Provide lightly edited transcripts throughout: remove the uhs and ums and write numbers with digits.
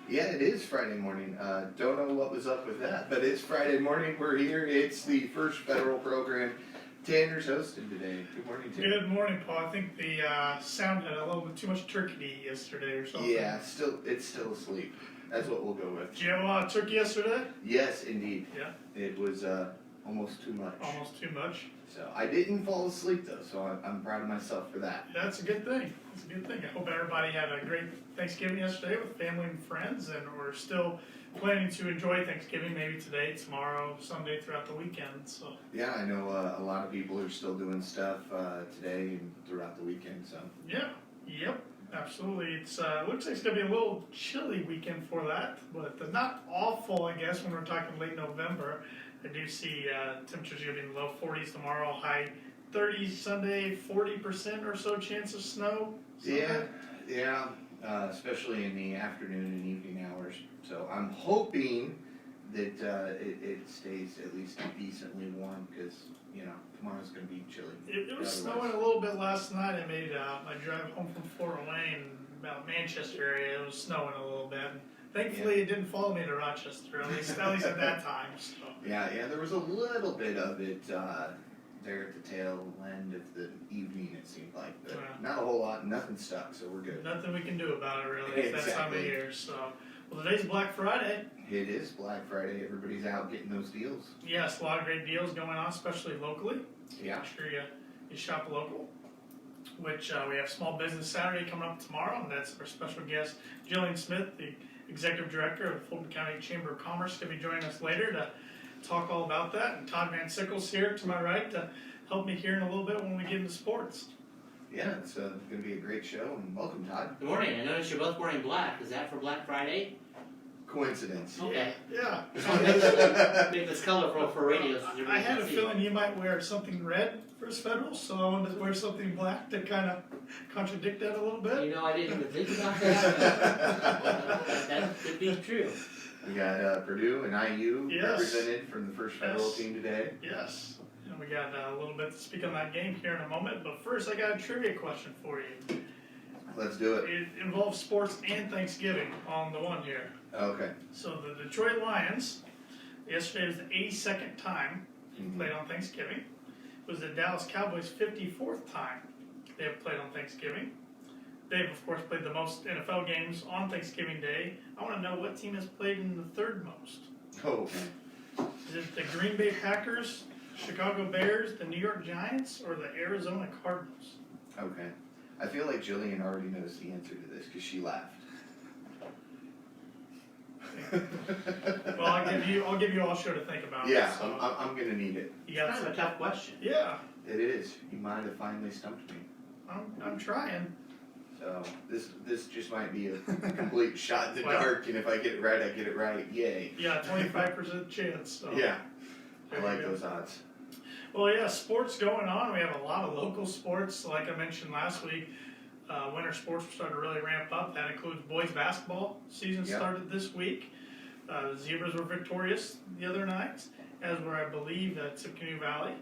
Yeah, it is Friday morning. Don't know what was up with that, but it's Friday morning. We're here. It's the first federal program. Tanner's hosting today. Good morning, Tanner. Good morning, Paul. I think the sound had a little bit too much turkey to eat yesterday or something. Yeah, it's still asleep. That's what we'll go with. Did you have a lot of turkey yesterday? Yes, indeed. Yeah. It was almost too much. Almost too much. So I didn't fall asleep though, so I'm proud of myself for that. That's a good thing. That's a good thing. I hope everybody had a great Thanksgiving yesterday with family and friends, and we're still planning to enjoy Thanksgiving maybe today, tomorrow, Sunday, throughout the weekend. So. Yeah, I know a lot of people are still doing stuff today and throughout the weekend. So. Yeah. Yep. Absolutely. It's looks like it's gonna be a little chilly weekend for that, but not awful, I guess, when we're talking late November. I do see temperatures going to be in the low 40s tomorrow, high 30s Sunday, 40% or so chance of snow. Sunday. Yeah, especially in the afternoon and evening hours. So I'm hoping that it stays at least decently warm because, tomorrow's going to be chilly. It was snowing a little bit last night. I made my drive home from Fort Wayne, about Manchester area. It was snowing a little bit. Thankfully, It didn't follow me to Rochester, at least at that time. So. Yeah, there was a little bit of it there at the tail end of the evening, it seemed like. But not a whole lot, nothing stuck, so we're good. Nothing we can do about it, really. It's that time of year. So, well, today's Black Friday. It is Black Friday. Everybody's out getting those deals. Yes, a lot of great deals going on, especially locally. Yeah. Make sure you shop local. Which we have Small Business Saturday coming up tomorrow, and that's our special guest, Jillian Smith, the Executive Director of Fulton County Chamber of Commerce, going to be joining us later to talk all about that. And Todd Van Sickle's here to my right to help me here in a little bit when we get into sports. Yeah, it's going to be a great show, and welcome, Todd. Good morning. I noticed you're both wearing black. Is that for Black Friday? Coincidence. Okay. Yeah. Make this colorful for radio. I had a feeling you might wear something red for his federal, so I wanted to wear something black to kind of contradict that a little bit. I didn't even think about that. That could be true. We got Purdue and IU represented from the first federal team today. Yes. And we got a little bit to speak on that game here in a moment, but first I got a trivia question for you. Let's do it. It involves sports and Thanksgiving on the one here. Okay. So the Detroit Lions, yesterday was the 82nd time they played on Thanksgiving. It was the Dallas Cowboys' 54th time they have played on Thanksgiving. They've, of course, played the most NFL games on Thanksgiving Day. I want to know what team has played in the third most. Oh. Is it the Green Bay Packers, Chicago Bears, the New York Giants, or the Arizona Cardinals? Okay. I feel like Jillian already knows the answer to this because she laughed. Well, I'll give you all show to think about. Yeah, so. I'm gonna need it. It's kind of a tough question. Yeah. It is. You might have finally stumped me. I'm trying. So this just might be a complete shot in the dark, and if I get it right, I get it right. Yay. Yeah, 25% chance. So. Yeah. I like those odds. Well, yeah, sports going on. We have a lot of local sports. Like I mentioned last week, winter sports are starting to really ramp up. That includes boys basketball. Season started this week. The Zebras were victorious the other night, as were, I believe, Tippecanoe Valley.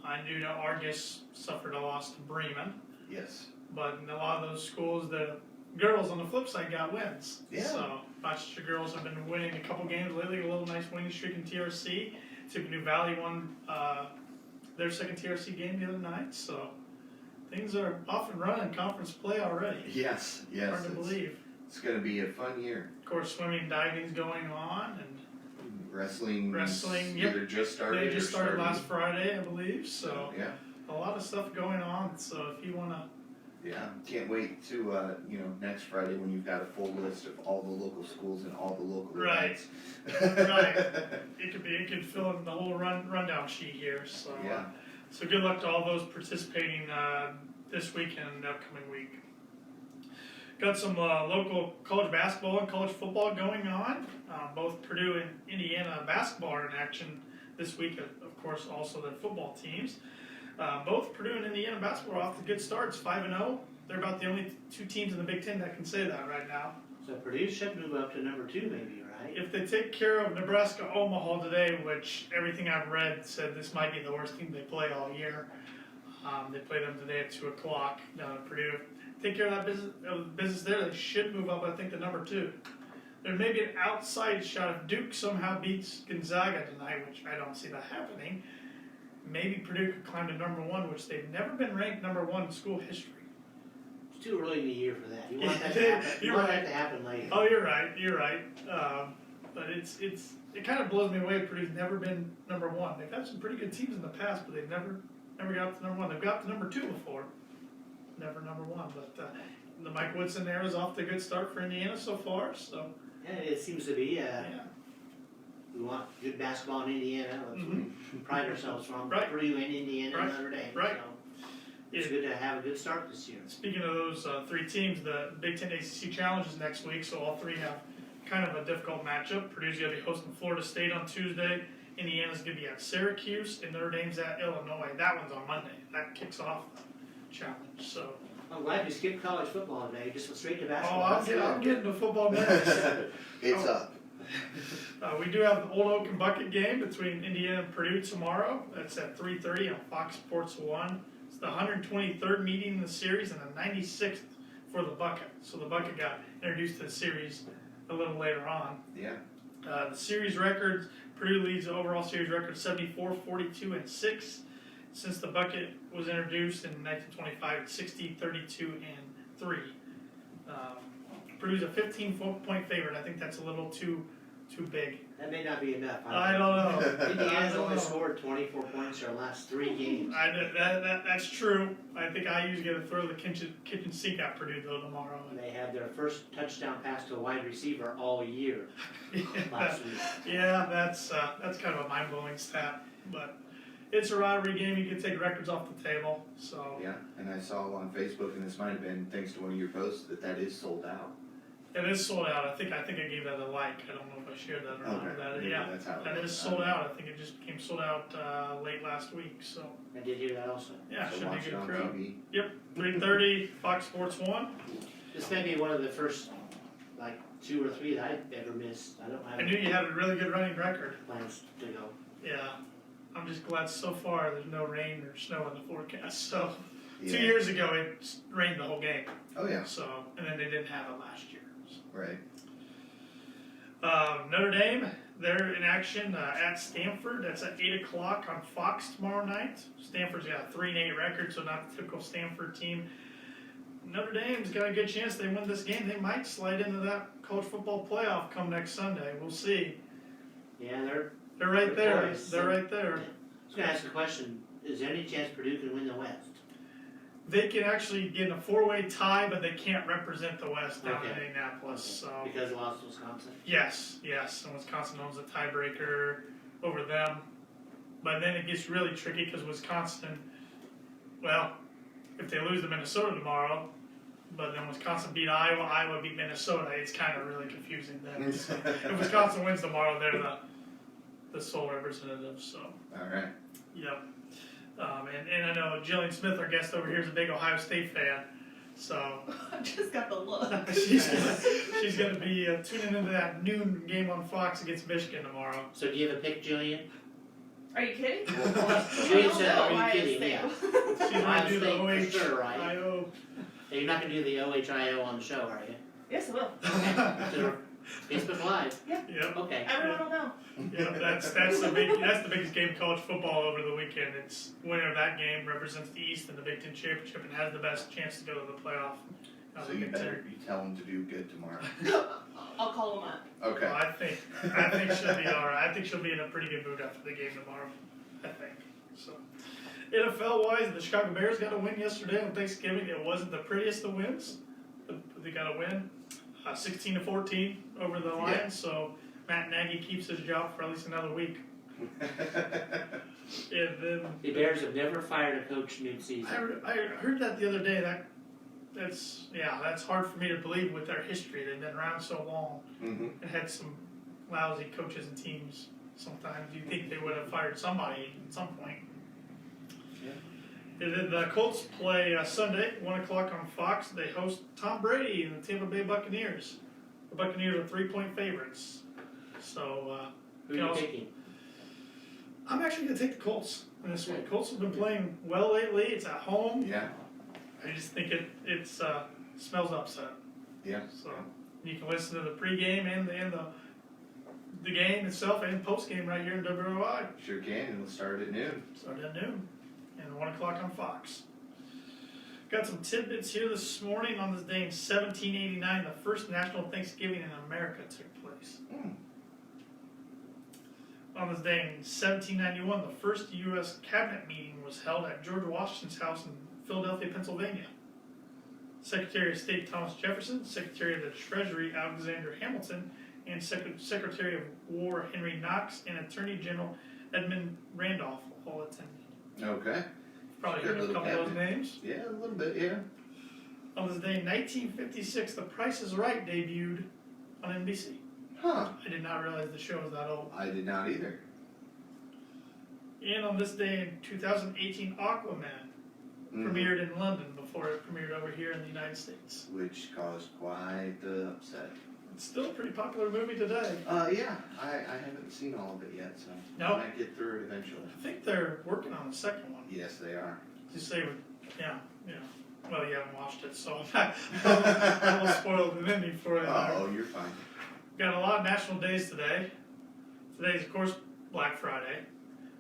I do know Argus suffered a loss to Bremen. Yes. But in a lot of those schools, the girls on the flip side got wins. Yeah. So Rochester girls have been winning a couple games lately. A little nice winning streak in TRC. Tippecanoe Valley won their second TRC game the other night. So things are off and running in conference play already. Yes. Hard to believe. It's going to be a fun year. Of course, swimming and diving is going on, and wrestling. Yep. Just started. They just started last Friday, I believe. So yeah. A lot of stuff going on. So if you want to. Yeah, can't wait to next Friday when you've got a full list of all the local schools and all the local events. Right. It could fill in the whole rundown sheet here. So yeah. So good luck to all those participating this week and the upcoming week. Got some local college basketball and college football going on. Both Purdue and Indiana basketball are in action this week. Of course, also their football teams. Both Purdue and Indiana basketball are off to good starts, 5-0. They're about the only two teams in the Big Ten that can say that right now. So Purdue should move up to number 2 maybe, right? If they take care of Nebraska-Omaha today, which everything I've read said this might be the worst team they play all year. They play them today at 2 o'clock down at Purdue. Take care of that business there, they should move up, I think, to number 2. There may be an outside shot if Duke somehow beats Gonzaga tonight, which I don't see that happening. Maybe Purdue could climb to #1, which they've never been ranked #1 in school history. It's too early in the year for that. You want that to happen. You You're want right. that to happen later. Oh, you're right. But it kind of blows me away. Purdue's never been #1. They've had some pretty good teams in the past, but they've never got up to #1. They've got to #2 before, never #1. But the Mike Woodson era is off to a good start for Indiana so far. So Yeah, it seems to be. yeah, We want good basketball in Indiana. That's what we pride ourselves from. Right. Purdue and Indiana Right. and Notre Dame. Right. So it's good to have a good start this year. Speaking of those three teams, the Big Ten ACC Challenge is next week, so all three have kind of a difficult matchup. Purdue's going to be hosting Florida State on Tuesday. Indiana's going to be at Syracuse, and Notre Dame's at Illinois. That one's on Monday. That kicks off the challenge. So. I'm glad you skipped college football today. Just went straight to Oh, basketball. I'm getting to football next. It's up. We do have the Old Oak and Bucket game between Indiana and Purdue tomorrow. That's at 3:30 on Fox Sports 1. It's the 123rd meeting in the series and the 96th for the Bucket. So the Bucket got introduced to the series a little later on. Yeah. The series records, Purdue leads the overall series record 74, 42, and 6. Since the Bucket was introduced in 1925, it's 60, 32, and 3. Purdue's a 15-point favorite. I think that's a little too big. That may not be enough. I don't know. Indiana's only scored 24 points in their last 3 games. That's true. I think IU's going to throw the kitchen sink at Purdue though tomorrow. And they had their first touchdown pass to a wide receiver all year last week. Yeah, that's kind of a mind-blowing stat, but it's a rivalry game. You can take records off the table. So Yeah, and I saw on Facebook, and this might have been thanks to one of your posts, that is sold out. it is sold out. I think I gave that a like. I don't know if I shared that or not. Okay, That, maybe yeah, that's how it that was. is sold out. I think it just became sold out late last week. So I did hear that also. yeah, So should be watch a it good on crowd. TV. Yep, 3:30 Fox Sports 1. This may be one of the first, like, 2 or 3 that I've ever missed. I don't have I knew you had a really good running record. plans to go. Yeah, I'm just glad so far there's no rain or snow in the forecast. So, Yeah. 2 years ago it rained the whole game. Oh yeah. So, and then they didn't have it last year. So. Right. Notre Dame, they're in action at Stanford. That's at 8 o'clock on Fox tomorrow night. Stanford's got a 3-8 record, so not the typical Stanford team. Notre Dame's got a good chance they win this game. They might slide into that college football playoff come next Sunday. We'll see. Yeah, they're right there. poised. They're right there. I was going to ask a question. Is there any chance Purdue can win the West? They can actually get in a 4-way tie, but they can't represent the West down in Okay. Indianapolis. So Because they lost to Wisconsin? yes, and Wisconsin owns a tiebreaker over them. But then it gets really tricky because Wisconsin, well, if they lose to Minnesota tomorrow, but then Wisconsin beat Iowa, Iowa beat Minnesota, it's kind of really confusing then. So if Wisconsin wins tomorrow, they're the sole representative. So Uh-huh. All right. yep. And I know Jillian Smith, our guest over here, is a big Ohio State fan. So I just got the look. she's gonna be tuning into that noon game on Fox against Michigan tomorrow. So do you have a pick, Julian? Are you kidding? Julian said, are you Ohio kidding? State. Yeah. She's gonna Ohio do the State for sure, right? OHIO. Hey, you're not going to do the OHIO on the show, are you? Yes, I will. So, Facebook Live. Yep. Okay. Everyone will know. Yeah, that's the biggest game of college football over the weekend. It's winner of that game represents the East in the Big Ten championship and has the best chance to go to the playoff. So you better tell them to do good tomorrow. I'll call them up. Okay. Well, I think she'll be all right. I think she'll be in a pretty good mood after the game tomorrow. I think so. NFL wise, the Chicago Bears got a win yesterday on Thanksgiving. It wasn't the prettiest of wins. They got a win, 16-14 over the Lions. Yeah. So Matt Nagy keeps his job for at least another week. And then The Bears have never fired a coach mid-season. I heard that the other day. That's hard for me to believe with their history. They've been around so long Mm-hmm. and had some lousy coaches and teams. Sometimes you think they would have fired somebody at some point. And then the Colts play Sunday, 1 o'clock on Fox. They host Tom Brady and the Tampa Bay Buccaneers. The Buccaneers are 3-point favorites. So Who are you picking? I'm actually going to take the Colts in this one. Colts have been playing well lately. It's at home. Yeah. I just think it smells upset. Yeah. So You can listen to the pregame and the game itself and postgame right here in WOI. Sure can, and it'll start at noon. Start at noon and 1 o'clock on Fox. Got some tidbits here this morning. On this day in 1789, the first National Thanksgiving in America took place. On this day in 1791, the first U.S. cabinet meeting was held at George Washington's house in Philadelphia, Pennsylvania. Secretary of State Thomas Jefferson, Secretary of the Treasury Alexander Hamilton, and Secretary of War Henry Knox, and Attorney General Edmund Randolph all attended. Okay. Probably heard a couple of those names. Yeah, a little bit, yeah. On this day in 1956, The Price is Right debuted on NBC. Huh. I did not realize the show was that old. I did not either. And on this day in 2018, Aquaman premiered in London before it premiered over here in the United States. Which caused quite the upset. It's still a pretty popular movie today. Yeah, I haven't seen all of it yet, so Nope. I might get through it eventually. I think they're working on the second one. Yes, they are. Just say, yeah. Well, you haven't watched it, so I will spoil the ending for you. Oh, you're fine. Got a lot of national days today. Today's, of course, Black Friday,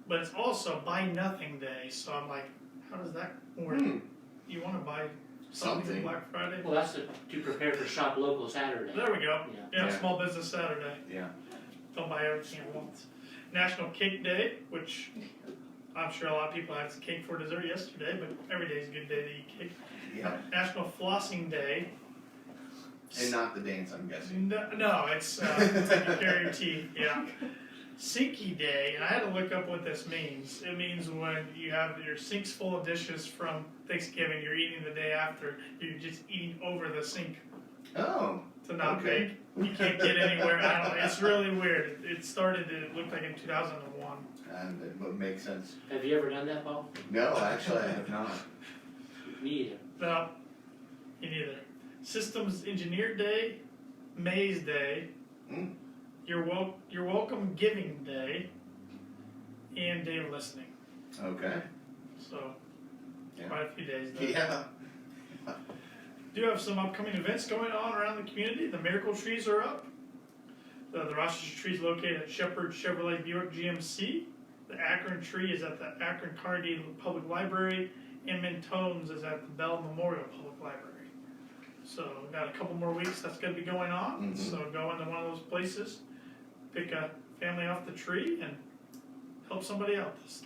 but it's also Buy Nothing Day. So I'm like, how does that work? You want to buy something for Black Friday? Well, that's to prepare for Shop Local Saturday. There we go. Yeah. Yeah, Small Business Saturday. Yeah. Don't buy everything at once. National Cake Day, which I'm sure a lot of people had some cake for dessert yesterday, but every day is a good day to eat cake. Yeah. National Flossing Day. And not the dance, I'm guessing. No, it's taking care of your teeth. Yeah. Sinky Day, and I had to look up what this means. It means when you have your sinks full of dishes from Thanksgiving, you're eating the day after, you're just eating over the sink Oh. to not Okay. bake. You can't get anywhere. I don't know. It's really weird. It started, it looked like in 2001. And it would make sense. Have you ever done that, Paul? No, actually, I have not. Me either. No, me neither. Systems Engineer Day, Maze Day, Your Welcome Giving Day, and Day of Listening. Okay. So, Yeah. quite a few days there. Yeah. Do have some upcoming events going on around the community. The Miracle Trees are up. The Rochester Tree is located at Shepherd Chevrolet Buick GMC. The Akron Tree is at the Akron Carnegie Public Library. And Towne's is at the Bell Memorial Public Library. So we've got a couple more weeks that's going to be going on. So go into one of those places, pick a family off the tree, and help somebody out this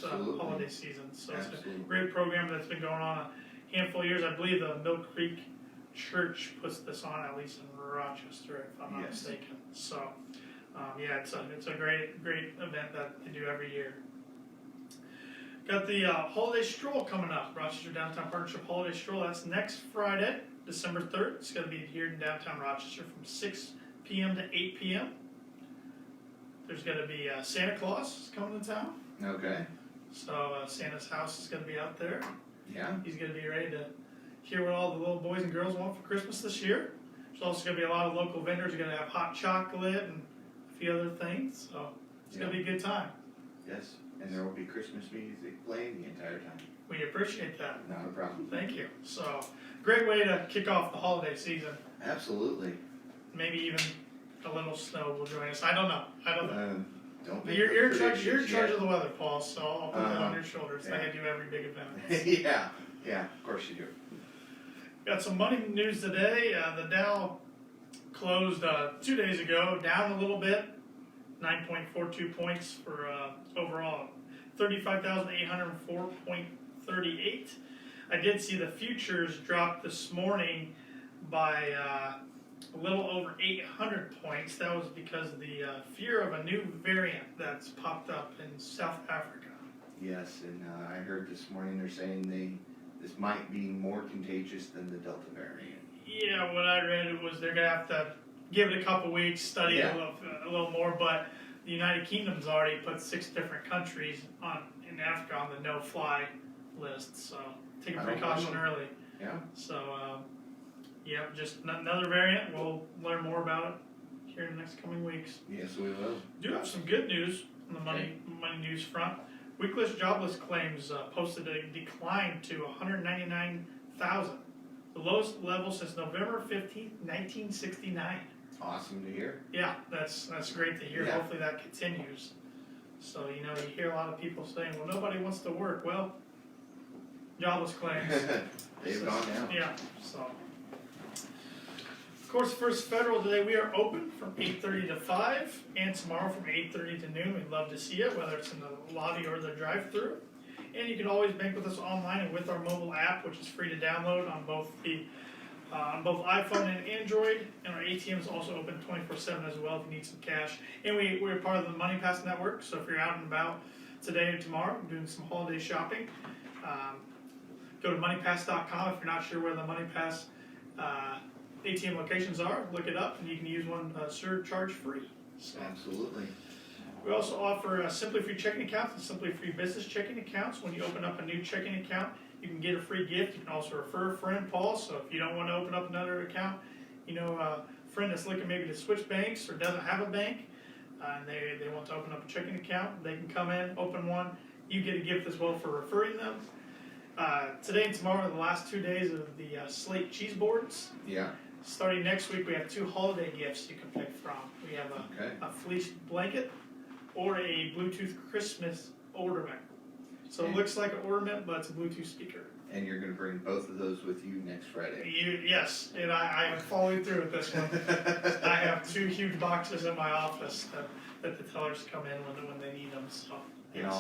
holiday season. So it's a great program that's been going on a handful of years. I believe the Mill Creek Church puts this on, at least in Rochester, if I'm not mistaken. So yeah, it's a great event that they do every year. Got the Holiday Stroll coming up, Rochester Downtown Partnership Holiday Stroll. That's next Friday, December 3rd. It's going to be here in downtown Rochester from 6 p.m. to 8 p.m. There's going to be Santa Claus coming to town. Okay. So Santa's house is going to be out there. Yeah. He's going to be ready to hear what all the little boys and girls want for Christmas this year. There's also going to be a lot of local vendors. You're going to have hot chocolate and a few other things. So it's going to be a good time. Yes. And there will be Christmas music playing the entire time. We appreciate that. Not a problem. Thank you. So, great way to kick off the holiday season. Absolutely. Maybe even a little snow will join us. I don't know. Don't You're in charge of the weather, Paul, so I'll put that on your shoulders like I do every big event. Yeah, of course you do. Got some money news today. The Dow closed 2 days ago, down a little bit, 9.42 points for overall, 35,804.38. I did see the futures drop this morning by a little over 800 points. That was because of the fear of a new variant that's popped up in South Africa. Yes, and I heard this morning they're saying this might be more contagious than the Delta variant. Yeah, what I read was they're going to have to give it a couple weeks, study it a little more, but the United Kingdom's already put 6 different countries in Africa on the no-fly list, so take a precaution early. Yeah. So, just another variant. We'll learn more about it here in the next coming weeks. Yes, we will. Do have some good news on the money news front. Weekless jobless claims posted a decline to 199,000 the lowest level since November 15th, 1969. Awesome to hear. Yeah, that's great to hear. Yeah. Hopefully that continues. So, you hear a lot of people saying, well, nobody wants to work. Well, jobless claims. They've gone down. Yeah, so. Of course, First Federal today, we are open from 8:30 to 5, and tomorrow from 8:30 to noon. We'd love to see you, whether it's in the lobby or the drive-thru. And you can always bank with us online and with our mobile app, which is free to download on both iPhone and Android. And our ATM is also open 24/7 as well if you need some cash. And we're part of the Money Pass network, so if you're out and about today or tomorrow doing some holiday shopping, go to moneypass.com. If you're not sure where the Money Pass ATM locations are, look it up, and you can use one surcharge free. So. Absolutely. We also offer Simply Free checking accounts and Simply Free business checking accounts. When you open up a new checking account, you can get a free gift. You can also refer a friend, Paul. So if you don't want to open up another account, a friend that's looking maybe to switch banks or doesn't have a bank, and they want to open up a checking account, they can come in, open one. You get a gift as well for referring them. Today and tomorrow are the last 2 days of the Slate cheese boards. Yeah. Starting next week, we have 2 holiday gifts you can pick from. We have a fleece blanket or a Bluetooth Christmas ornament. So it looks like an ornament, but it's a Bluetooth speaker. And you're going to bring both of those with you next Friday. Yes, and I am following through with this one. I have 2 huge boxes in my office that the tellers come in when they need them. So. And Yes.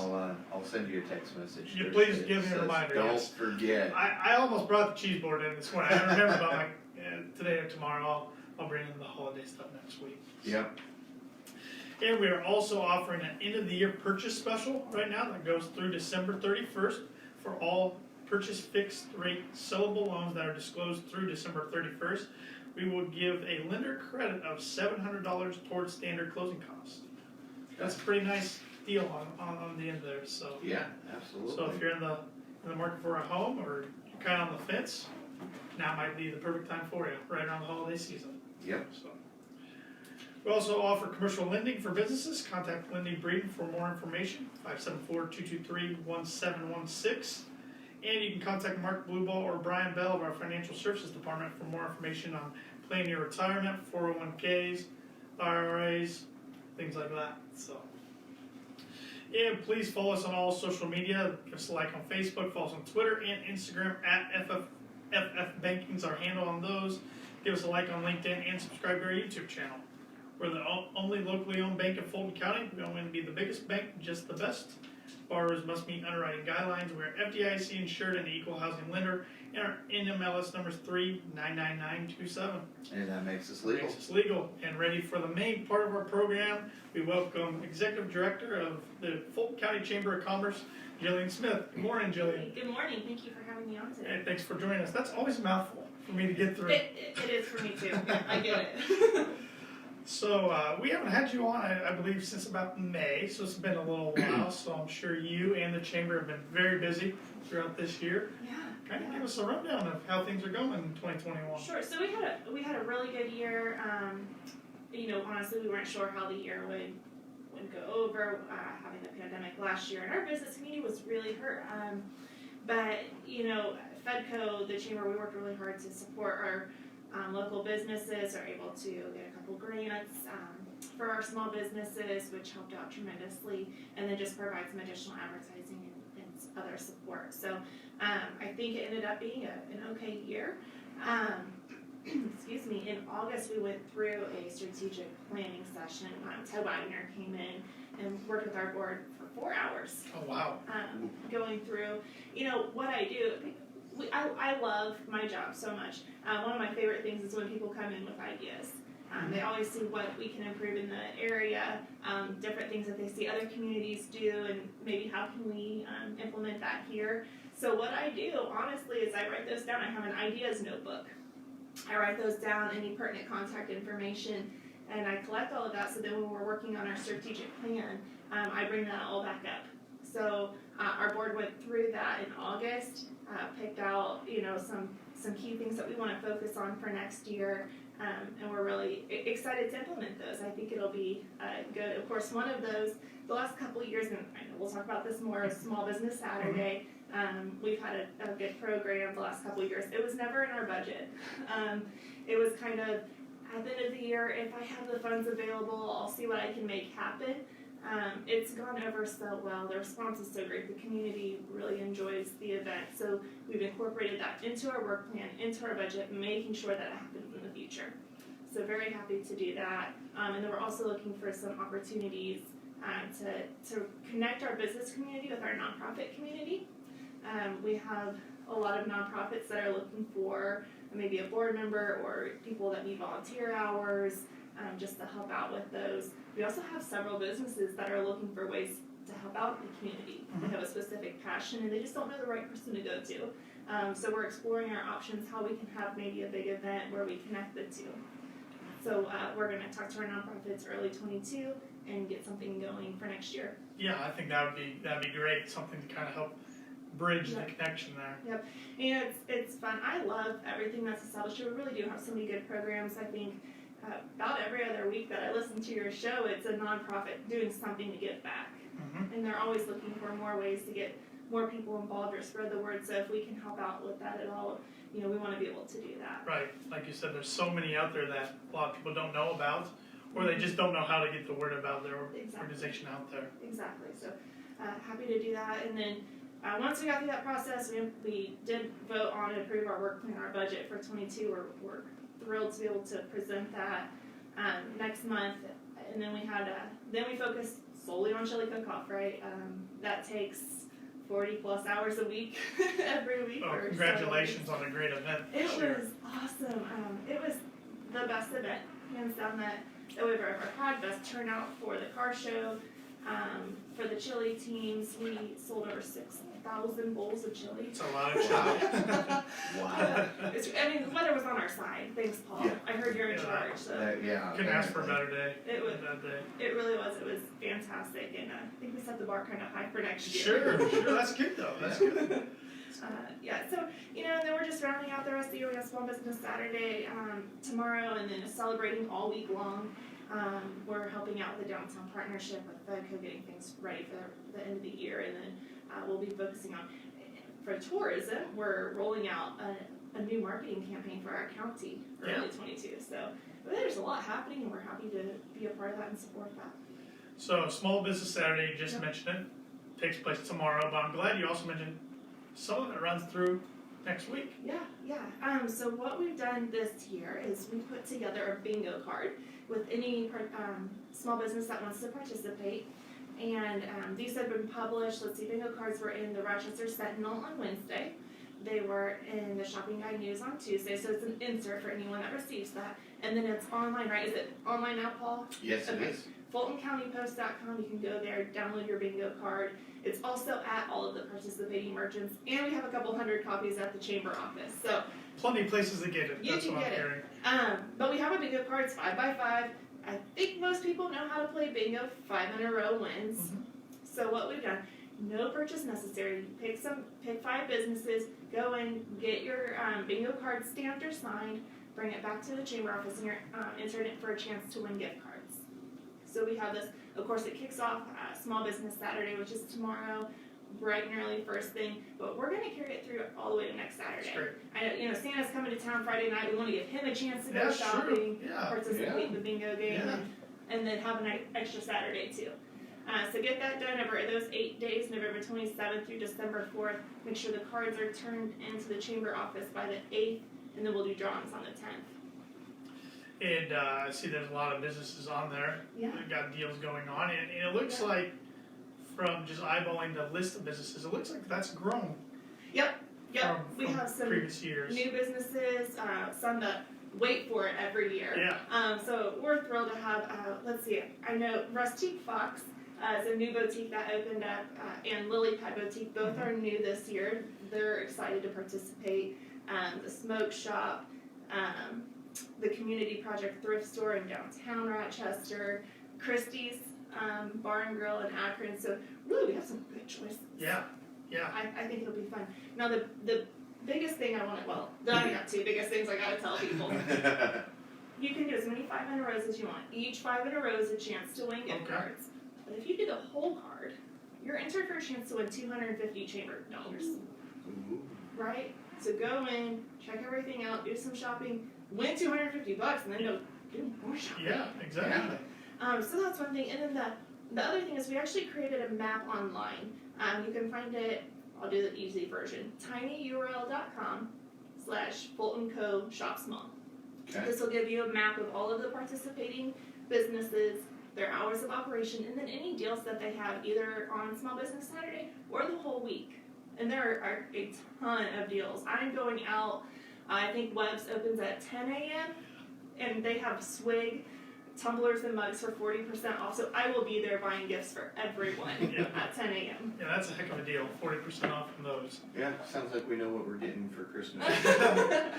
I'll send you a text message. You Thursday please give me that a says, reminder, Don't yes. forget. I almost brought the cheese board in this morning. I remember about today or tomorrow. I'll bring in the holiday stuff next week. Yep. And we are also offering an end of the year purchase special right now that goes through December 31st for all purchase fixed rate sellable loans that are disclosed through December 31st. We will give a lender credit of $700 towards standard closing costs. That's a pretty nice deal on the end there. So Yeah, absolutely. So if you're in the market for a home or you're kind of on the fence, now might be the perfect time for you, right around the holiday season. Yep. So. We also offer commercial lending for businesses. Contact Lindy Breeden for more information, 574-223-1716. And you can contact Mark Blueball or Brian Bell of our Financial Services Department for more information on planning your retirement, 401ks, IRAs, things like that. So. And please follow us on all social media. Give us a like on Facebook, follow us on Twitter and Instagram at FF Banking's our handle on those. Give us a like on LinkedIn and subscribe to our YouTube channel. We're the only locally owned bank in Fulton County. We don't want to be the biggest bank, just the best. Borrowers must meet underwriting guidelines. We're FDIC insured and equal housing lender, and our NMLS number is 399927. And that makes us legal. Makes us legal. And ready for the main part of our program, we welcome Executive Director of the Fulton County Chamber of Commerce, Jillian Smith. Good morning, Jillian. Good morning. Thank you for having me on today. And thanks for joining us. That's always a mouthful for me to get through. It is for me too. I get it. So we haven't had you on, I believe, since about May, so it's been a little while. So I'm sure you and the Chamber have been very busy throughout this year. Yeah. Kind of give us a rundown of how things are going in 2021. Sure. So we had a really good year. Honestly, we weren't sure how the year would go over, having the pandemic last year, and our business community was really hurt. But Fedco, the chamber, we worked really hard to support our local businesses. Are able to get a couple grants for our small businesses, which helped out tremendously, and then just provide some additional advertising and other support. So I think it ended up being an okay year. Excuse me. In August, we went through a strategic planning session. Ted Wagner came in and worked with our board for 4 hours. Oh wow! Going through, what I do. I love my job so much. One of my favorite things is when people come in with ideas. They always see what we can improve in the area, different things that they see other communities do, and maybe how can we implement that here. So what I do, honestly, is I write those down. I have an ideas notebook. I write those down, any pertinent contact information, and I collect all of that so that when we're working on our strategic plan, I bring that all back up. So our board went through that in August, picked out some key things that we want to focus on for next year, and we're really excited to implement those. I think it'll be good. Of course, one of those, the last couple of years, and I know we'll talk about this more, is Small Business Saturday. We've had a good program the last couple of years. It was never in our budget. It was kind of at the end of the year, if I have the funds available, I'll see what I can make happen. It's gone over so well. The response is so great. The community really enjoys the event. So we've incorporated that into our work plan, into our budget, making sure that it happens in the future. So very happy to do that. And then we're also looking for some opportunities to connect our business community with our nonprofit community. We have a lot of nonprofits that are looking for maybe a board member or people that need volunteer hours, just to help out with those. We also have several businesses that are looking for ways to help out the community. They have a specific passion and they just don't know the right person to go to. So we're exploring our options, how we can have maybe a big event where we connect the two. So we're going to talk to our nonprofits early 22 and get something going for next year. Yeah, I think that'd be great. Something to kind of help bridge the connection there. Yep, and it's fun. I love everything that's established. We really do have so many good programs. I think about every other week that I listen to your show, it's a nonprofit doing something to give back, and they're always looking for more ways to get more people involved or spread the word. So if we can help out with that at all, we want to be able to do that. Right, like you said, there's so many out there that a lot of people don't know about, or they just don't know how to get the word about their organization out there. Exactly. So happy to do that. And then once we got through that process, we did vote on and approve our work plan, our budget for 22. We're thrilled to be able to present that next month. And then we focused solely on chili cook-off, right? That takes 40 plus hours a week every week. Oh, congratulations on a great event. It was awesome. It was the best event, hands down, that we've ever had. Best turnout for the car show. For the chili teams, we sold over 6,000 bowls of chili. It's a lot of chili. Wow. The weather was on our side. Thanks, Paul. Yeah. I heard you're in charge. So Couldn't ask for a better day. It was. That day. It really was. It was fantastic, and I think we set the bar kind of high for next year. Sure. That's good though. That's good. So, and then we're just rounding out the rest of the year. We have Small Business Saturday tomorrow, and then celebrating all week long. We're helping out with the Downtown Partnership with FEDCO, getting things ready for the end of the year, and then we'll be focusing on, for tourism, we're rolling out a new marketing campaign for our county early 22. So there's a lot happening, and we're happy to be a part of that and support that. So Small Business Saturday, you just mentioned it, takes place tomorrow, but I'm glad you also mentioned some of it runs through next week. Yeah. So what we've done this year is we put together a bingo card with any small business that wants to participate. And these have been published. Bingo cards were in the Rochester Sentinel on Wednesday. They were in the Shopping Guide News on Tuesday, so it's an insert for anyone that receives that. And then it's online, right? Is it online now, Paul? Yes, it is. FultonCountyPost.com, you can go there, download your bingo card. It's also at all of the participating merchants, and we have a couple hundred copies at the chamber office. So plenty of places to get it. You That's can what I'm get it. hearing. But we have a bingo card. It's 5 by 5. I think most people know how to play bingo. 5 in a row wins. So what we've done, no purchase necessary. Pick 5 businesses, go in, get your bingo card stamped or signed, bring it back to the chamber office, and you're entering it for a chance to win gift cards. So we have this, of course, it kicks off Small Business Saturday, which is tomorrow, bright and early, first thing. But we're going to carry it through all the way to next Saturday. That's I know, Santa's coming to town Friday night. We want to give him a chance to go shopping, participate in the bingo game, and then have an extra Saturday too. So get that done over those 8 days, November 27th through December 4th. Make sure the cards are turned into the chamber office by the 8th, and then we'll do drawings on the 10th. And I see there's a lot of businesses on there. Yeah. They've got deals going on, and it looks like, from just eyeballing the list of businesses, it looks like that's grown. Yep. We From have some previous years. new businesses, some that wait for it every year. Yeah. So we're thrilled to have, I know Rustique FOX is a new boutique that opened up, and Lilly Boutique, both are new this year. They're excited to participate. The Smoke Shop, the Community Project Thrift Store in downtown Rochester, Kristy's Bar and Grill in Akron. So really, we have some good choices. Yeah. I think it'll be fun. Now the biggest thing I got 2 biggest things I gotta tell people. You can do as many 5 in a rows as you want. Each 5 in a row is a chance to win gift cards. But if you do the whole card, you're entered for a chance to win $250 chamber dollars. Ooh. Right? So go in, check everything out, do some shopping, win $250, and then go do more shopping. Yeah, exactly. So that's one thing. And then the other thing is we actually created a map online. You can find it, I'll do the easy version, tinyurl.com/Fulton Co. Shop Small. Okay. This will give you a map of all of the participating businesses, their hours of operation, and then any deals that they have either on Small Business Saturday or the whole week. And there are a ton of deals. I'm going out, I think Webb's opens at 10 a.m. and they have swig, tumblers and mugs for 40% off. So I will be there buying gifts for everyone at 10 a.m. Yeah, that's a heck of a deal. 40% off from those. Yeah, sounds like we know what we're getting for Christmas. I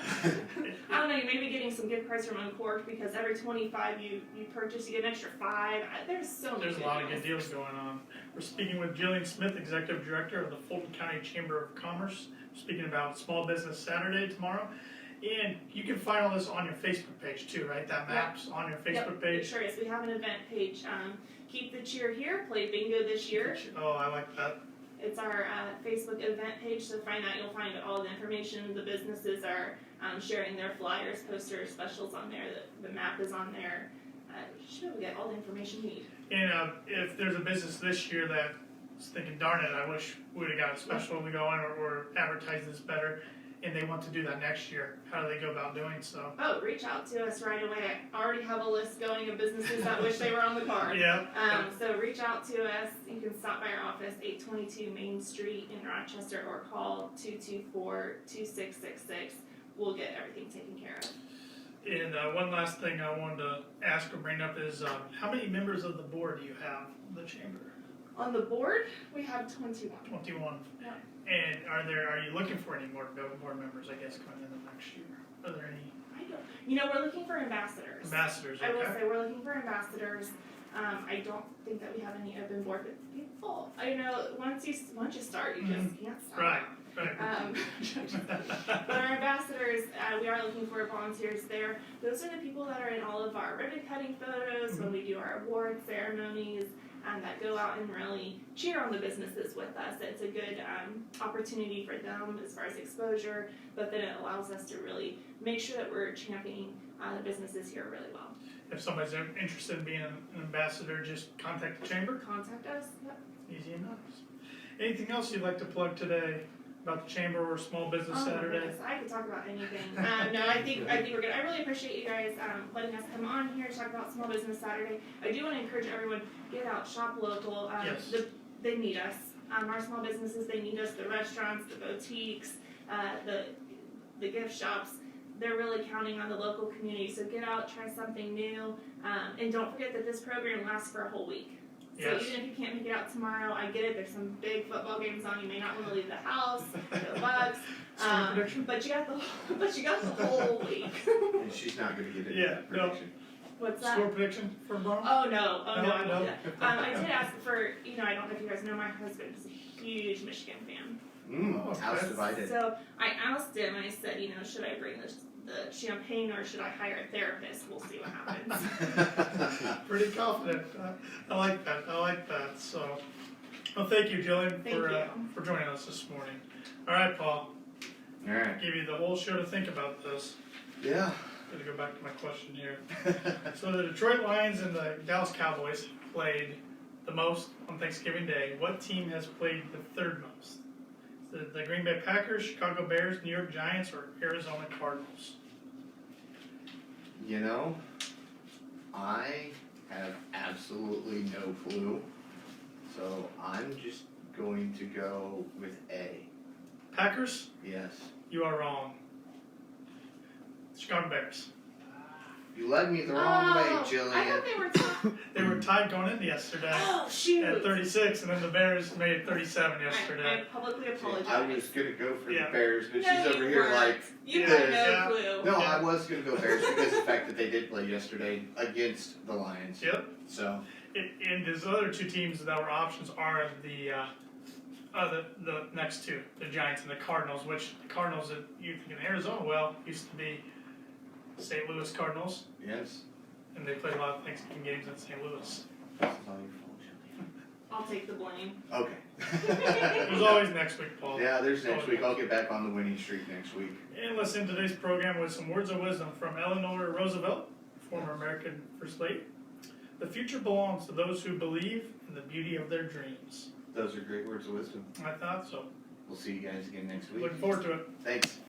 don't know, you may be getting some gift cards from Uncorked because every 25 you purchase, you get an extra 5. There's so many There's a lot of good deals going on. We're speaking with Jillian Smith, Executive Director of the Fulton County Chamber of Commerce. We're speaking about Small Business Saturday tomorrow. And you can find all this on your Facebook page too, right? That map's on your Facebook page. It sure is. We have an event page. Keep the cheer here. Play bingo this year. Oh, I like that. It's our Facebook event page. So find that. You'll find all the information. The businesses are sharing their flyers, posters, specials on there. The map is on there. You should be able to get all the information you need. And if there's a business this year that's thinking, darn it, I wish we would have got a special to go on or advertise this better, and they want to do that next year, how do they go about doing so? Oh, reach out to us right away. I already have a list going of businesses that wish they were on the card. Yeah. So reach out to us. You can stop by our office, 822 Main Street in Rochester, or call 224-2666. We'll get everything taken care of. And one last thing I wanted to ask or bring up is how many members of the board do you have in the chamber? On the board, we have 21. 21. Yeah. And are you looking for any more board members, I guess, going into next year? Are there any I don't. We're looking for ambassadors. ambassadors? I will Okay. say we're looking for ambassadors. I don't think that we have any open board, but people. I know once you start, you just can't stop. Right. But our ambassadors, we are looking for volunteers there. Those are the people that are in all of our ribbon cutting photos when we do our award ceremonies, that go out and really cheer on the businesses with us. It's a good opportunity for them as far as exposure, but then it allows us to really make sure that we're championing the businesses here really well. If somebody's interested in being an ambassador, just contact the chamber. Contact us. Yep. Easy enough. Anything else you'd like to plug today about the chamber or Small Business Saturday? Goodness, I could talk about anything. No, I think we're good. I really appreciate you guys letting us come on here to talk about Small Business Saturday. I do want to encourage everyone, get out, shop local. Yes. They need us. Our small businesses, they need us. The restaurants, the boutiques, the gift shops. They're really counting on the local community. So get out, try something new, and don't forget that this program lasts for a whole week. So Yes. even if you can't make it out tomorrow, I get it. There's some big football games on. You may not want to leave the house. The Bucks. Score prediction? But you got the whole week. And she's not going to get it. Yeah, no. Prediction. What's that? Score prediction for tomorrow? Oh no, I No. won't do that. I did ask for, I don't know if you guys know, my husband is a huge Michigan fan. House divided. So I asked him, I said, should I bring the champagne or should I hire a therapist? We'll see what happens. Pretty confident. I like that. So, well, thank you, Jillian, Thank you. for joining us this morning. All right, Paul. All right. Give you the whole show to think about this. Yeah. Got to go back to my question here. So the Detroit Lions and the Dallas Cowboys played the most on Thanksgiving Day. What team has played the third most? The Green Bay Packers, Chicago Bears, New York Giants, or Arizona Cardinals? I have absolutely no clue. So I'm just going to go with A. Packers? Yes. You are wrong. Chicago Bears. You led me the wrong way, I Jillian. thought they were tied. They were tied going into yesterday Oh, shoot. at 36, and then the Bears made it 37 I yesterday. publicly apologize. I was going to go for Yeah. the Bears, but No, she's over you here weren't. like, You yeah. had no Yeah. clue. no, Yeah. I was going to go Bears because of the fact that they did play yesterday against the Lions. Yep. So, And these other two teams that were options are the next two, the Giants and the Cardinals, which the Cardinals that you think in Arizona, used to be St. Louis Cardinals, yes. and they played a lot of Thanksgiving games in St. Louis. This is all your fault, Jillian. I'll take the blame. Okay. There's always next week, Paul. Yeah, there's next week. I'll get back on the winning streak next week. And let's end today's program with some words of wisdom from Eleanor Roosevelt, former American First Lady. The future belongs to those who believe in the beauty of their dreams. Those are great words of wisdom. I thought so. We'll see you guys again next week. Looking forward to it. Thanks.